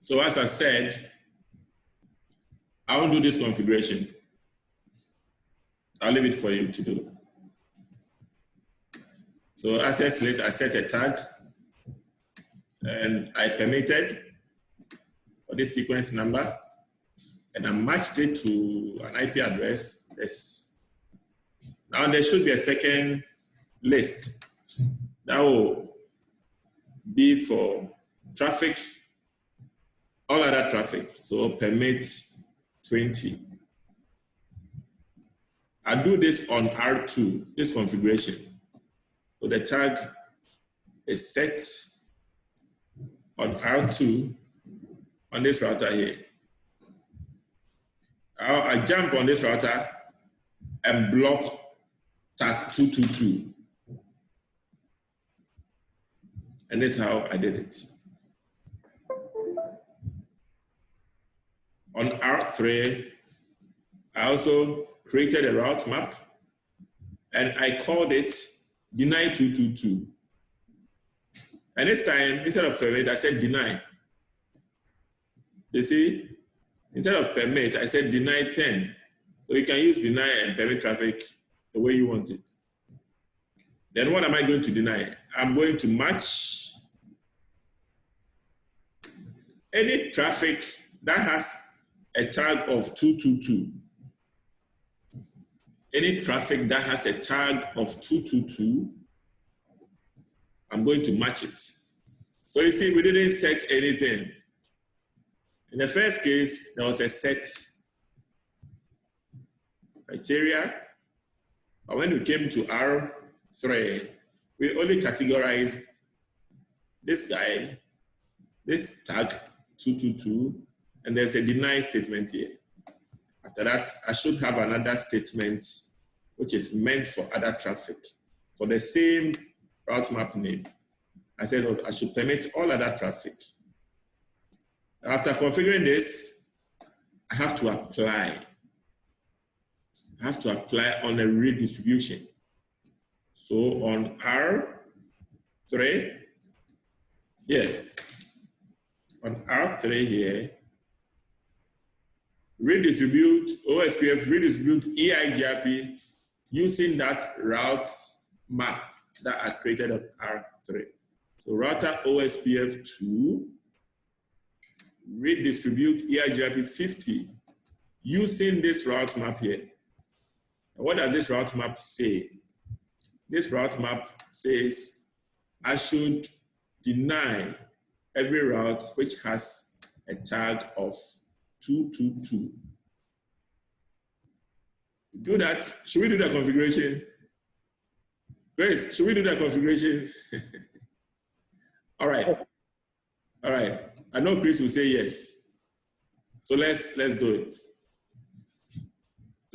So as I said, I won't do this configuration. I'll leave it for you to do. So access list, I set a tag and I permitted for this sequence number and I matched it to an IP address. Yes. Now there should be a second list that will be for traffic, all other traffic. So permit 20. I do this on R2, this configuration. So the tag is set on R2 on this router here. I jump on this router and block tag 222. And that's how I did it. On R3, I also created a route map and I called it deny 222. And this time, instead of permit, I said deny. You see, instead of permit, I said deny 10. So you can use deny and permit traffic the way you want it. Then what am I going to deny? I'm going to match any traffic that has a tag of 222. Any traffic that has a tag of 222, I'm going to match it. So you see, we didn't set anything. In the first case, there was a set criteria, but when we came to R3, we only categorized this guy, this tag 222, and there's a deny statement here. After that, I should have another statement which is meant for other traffic for the same route map name. I said, oh, I should permit all other traffic. After configuring this, I have to apply. I have to apply on a redistribution. So on R3, here, on R3 here, redistribute, OSPF redistribute EIGRP using that route map that I created on R3. So router OSPF2 redistribute EIGRP 50 using this route map here. And what does this route map say? This route map says I should deny every route which has a tag of 222. Do that. Should we do that configuration? Grace, should we do that configuration? All right. All right. I know Chris will say yes. So let's do it.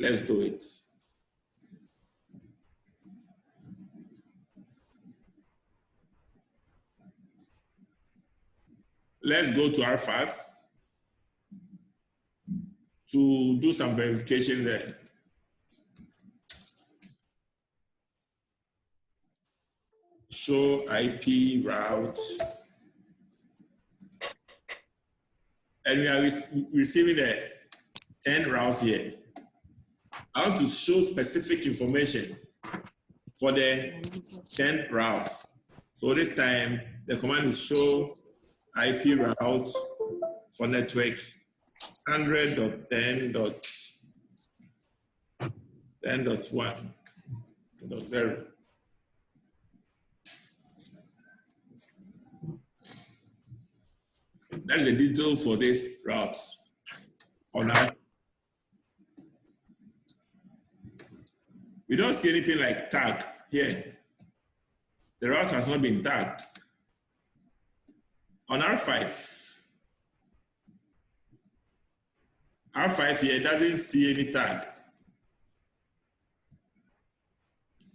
Let's do it. Let's go to R5 to do some verification there. Show IP route. And we are receiving the 10 routes here. I want to show specific information for the 10 routes. So this time, the command is show IP route for network 100.10.10.1.0. That is the detail for this route on our. We don't see anything like tag here. The route has not been tagged. On R5 here doesn't see any tag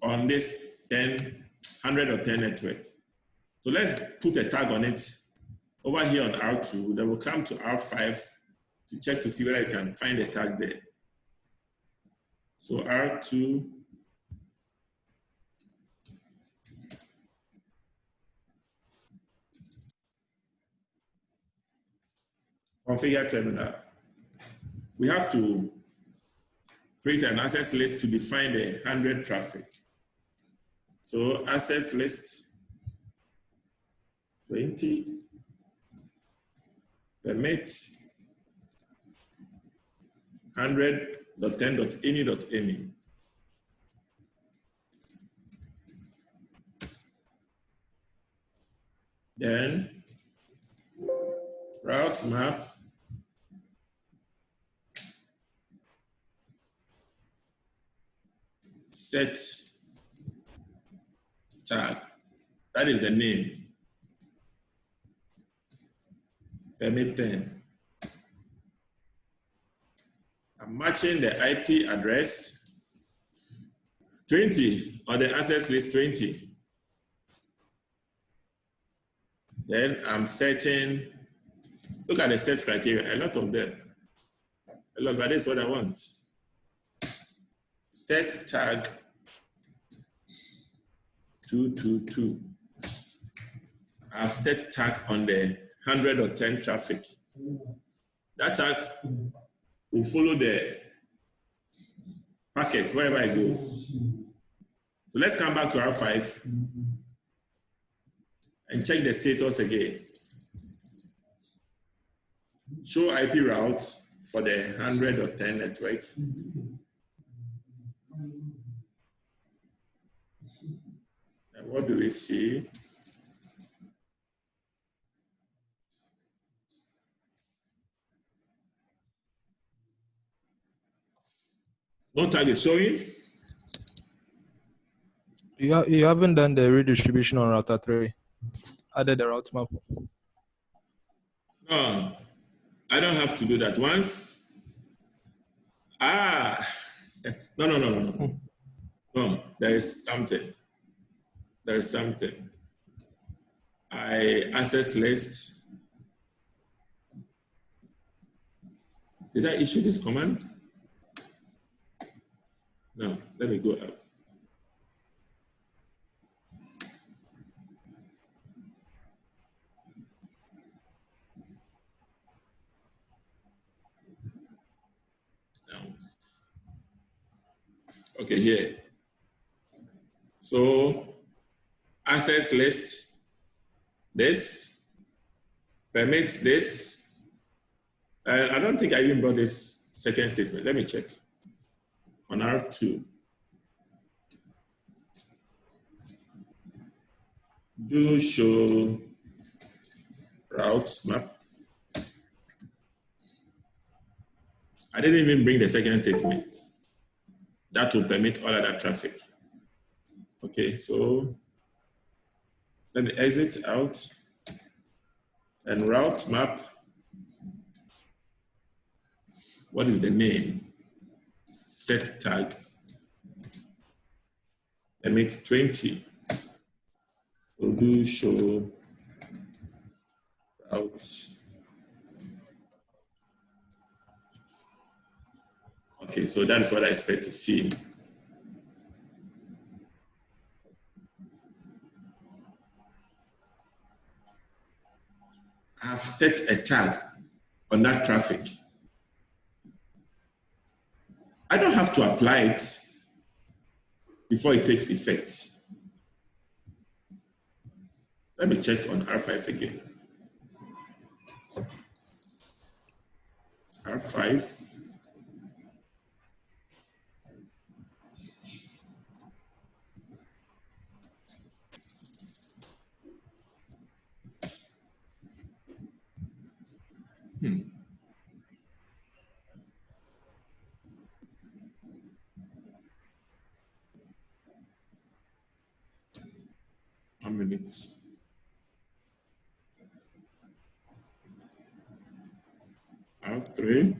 on this 100 or 10 network. So let's put a tag on it over here on R2. Then we'll come to R5 to check to see whether you can find a tag there. So R2. configure terminal. We have to create an access list to define the 100 traffic. So access list 20 permit 100.10.any.any. Then route map set tag. That is the name. Permit 10. I'm matching the IP address 20 on the access list 20. Then I'm setting, look at the set criteria, a lot of them. A lot, but that's what I want. Set tag 222. I've set tag on the 100 or 10 traffic. That tag will follow the packet wherever it goes. So let's come back to R5 and check the status again. Show IP route for the 100 or 10 network. And what do we see? No tag is showing. You haven't done the redistribution on router 3. Added the route map. No, I don't have to do that once. No. No, there is something. There is something. I access list. Did I issue this command? No, let me go up. Down. Okay, here. So access list, this, permits this. I don't think I even brought this second statement. Let me check. On R2. Do show route map. I didn't even bring the second statement. That will permit all other traffic. Okay, so let me exit out and route map. What is the name? Set tag. Permit 20. We'll do show route. Okay, so that's what I expect to see. I've set a tag on that traffic. I don't have to apply it before it takes effect. Let me check on R5 again. R5. One minute. R3.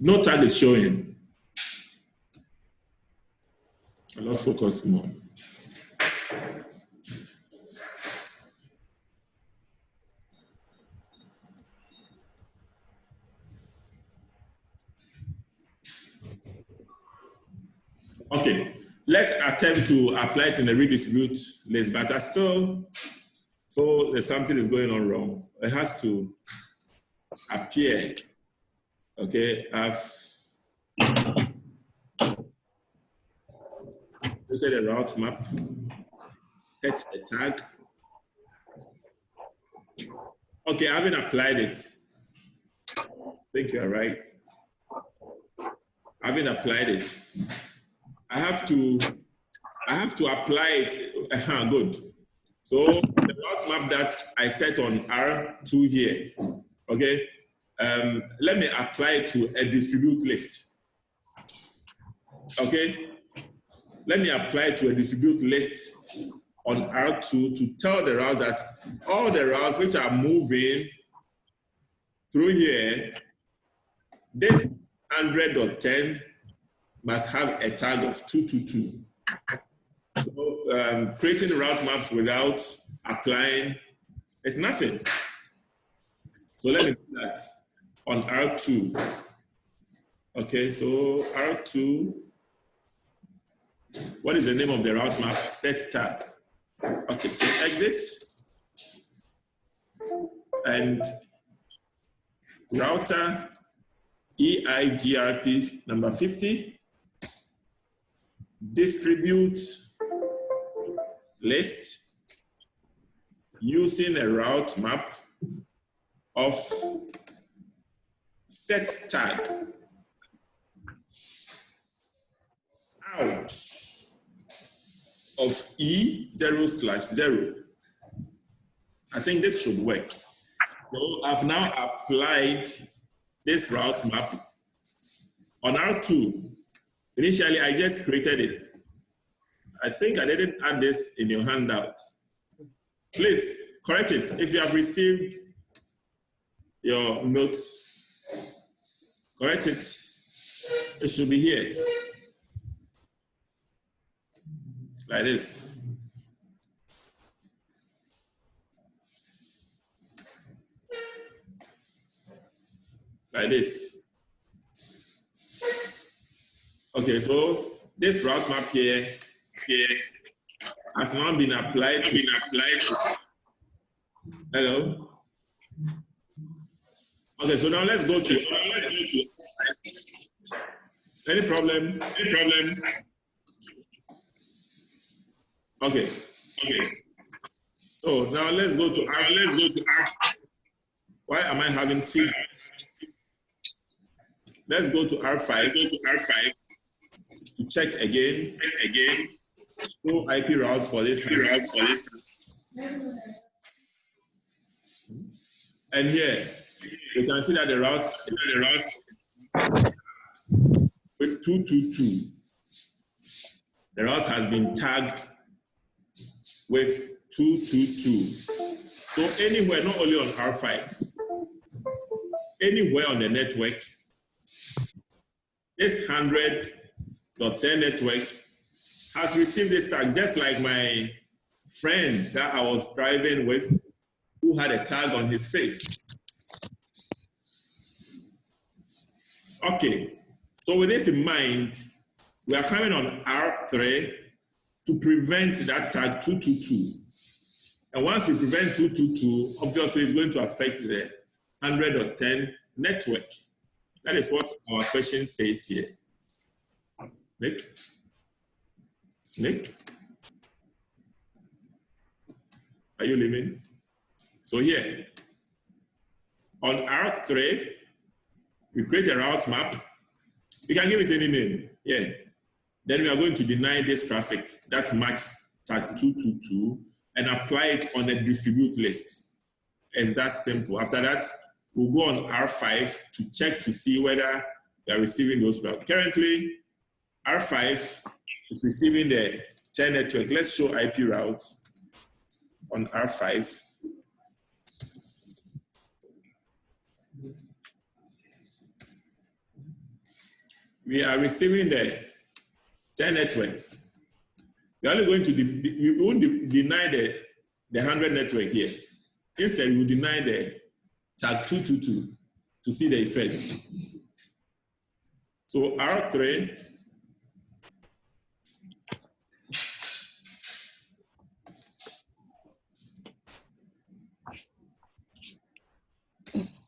No tag is showing. I lost focus more. Okay, let's attempt to apply it in the redistribute list, but I still, so there's something is going on wrong. It has to appear. Okay, I've created a route map, set a tag. Okay, I haven't applied it. I think you're right. I haven't applied it. I have to apply it. Good. So the route map that I set on R2 here, okay, let me apply it to a distribute list. Okay, let me apply it to a distribute list on R2 to tell the route that all the routes which are moving through here, this 100.10 must have a tag of 222. So, creating route maps without applying is nothing. So let me do that on R2. Okay, so R2, what is the name of the route map? Set tag. Okay, so exit and router EIGRP number 50, distribute list using a route map of set tag out of E0/0. I think this should work. So I've now applied this route map on R2. Initially, I just created it. I think I didn't add this in your handout. Please correct it. If you have received your notes, correct it. It should be here. Like this. Like this. Okay, so this route map here has now been applied to. Hello? Okay, so now let's go to. Any problem? Okay. So now let's go to R. Why am I having feedback? Let's go to R5. To check again. Show IP routes for this. And here you can see that the route with 222. The route has been tagged with 222. So anywhere, not only on R5, anywhere on the network, this 100.10 network has received this tag, just like my friend that I was driving with, who had a tag on his face. Okay, so with this in mind, we are coming on R3 to prevent that tag 222. And once we prevent 222, obviously it's going to affect the 100.10 network. That is what our question says here. Snake. Are you leaving? So here, on R3, we create a route map. We can give it any name. Yeah. Then we are going to deny this traffic that matches tag 222 and apply it on a distribute list. It's that simple. After that, we'll go on R5 to check to see whether we are receiving those routes. Currently, R5 is receiving the 10 network. Let's show IP routes on R5. we are receiving the 10 networks. We're only going to, we won't deny the 100 network here. Instead, we will deny the tag 222 to see the effect. So R3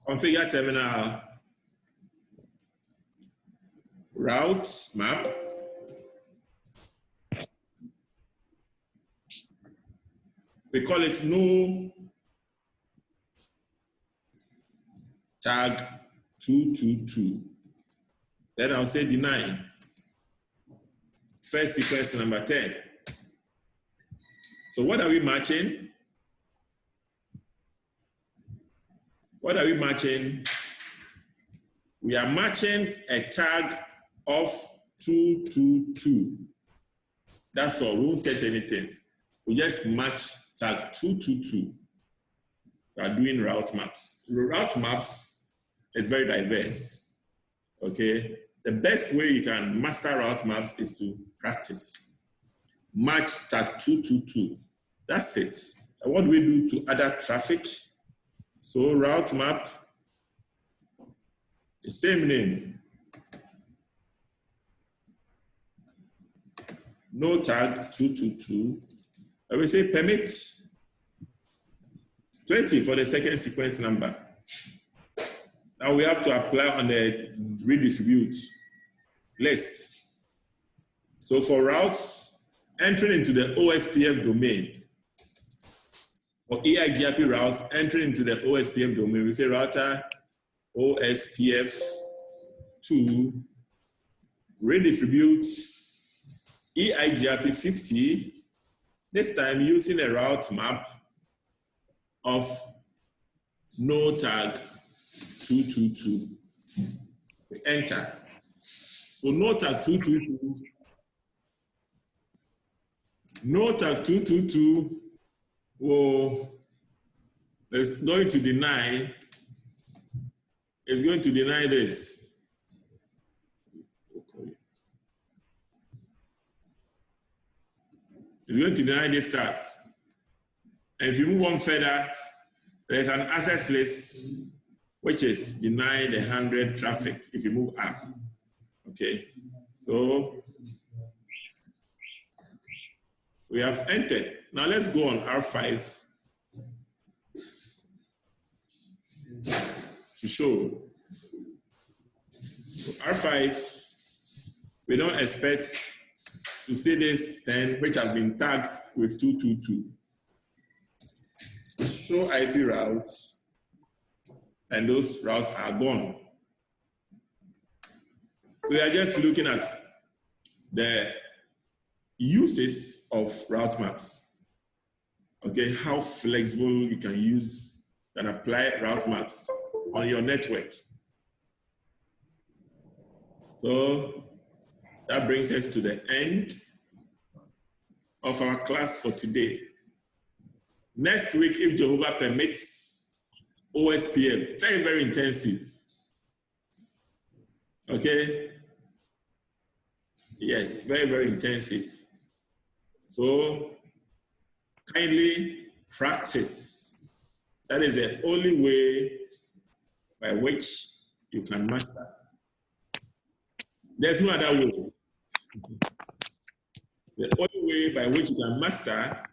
configure terminal route map. We call it no tag 222. Then I'll say deny. First sequence number 10. So what are we matching? What are we matching? We are matching a tag of 222. That's all. We won't set anything. We just match tag 222. We are doing route maps. Route maps is very diverse. Okay? The best way you can master route maps is to practice. Match tag 222. That's it. And what do we do to other traffic? So route map, the same name. No tag 222. I will say permit 20 for the second sequence number. Now we have to apply on the redistribute list. So for routes entering into the OSPF domain, for EIGRP routes entering into the OSPF domain, we say router OSPF to redistribute EIGRP 50, this time using a route map of no tag 222. We enter. So no tag 222. No tag 222 is going to deny. It's going to deny this. It's going to deny this tag. And if you move on further, there's an access list which is deny the 100 traffic if you move up. Okay, so we have entered. Now let's go on R5 to show. So R5, we don't expect to see this 10 which has been tagged with 222. Show IP routes, and those routes are gone. We are just looking at the uses of route maps. Okay, how flexible you can use and apply route maps on your network. So that brings us to the end of our class for today. Next week, if Jehovah permits, OSPF, very, very intensive. Okay? Yes, very, very intensive. So kindly practice. That is the only way by which you can master. There's no other way. The only way by which you can master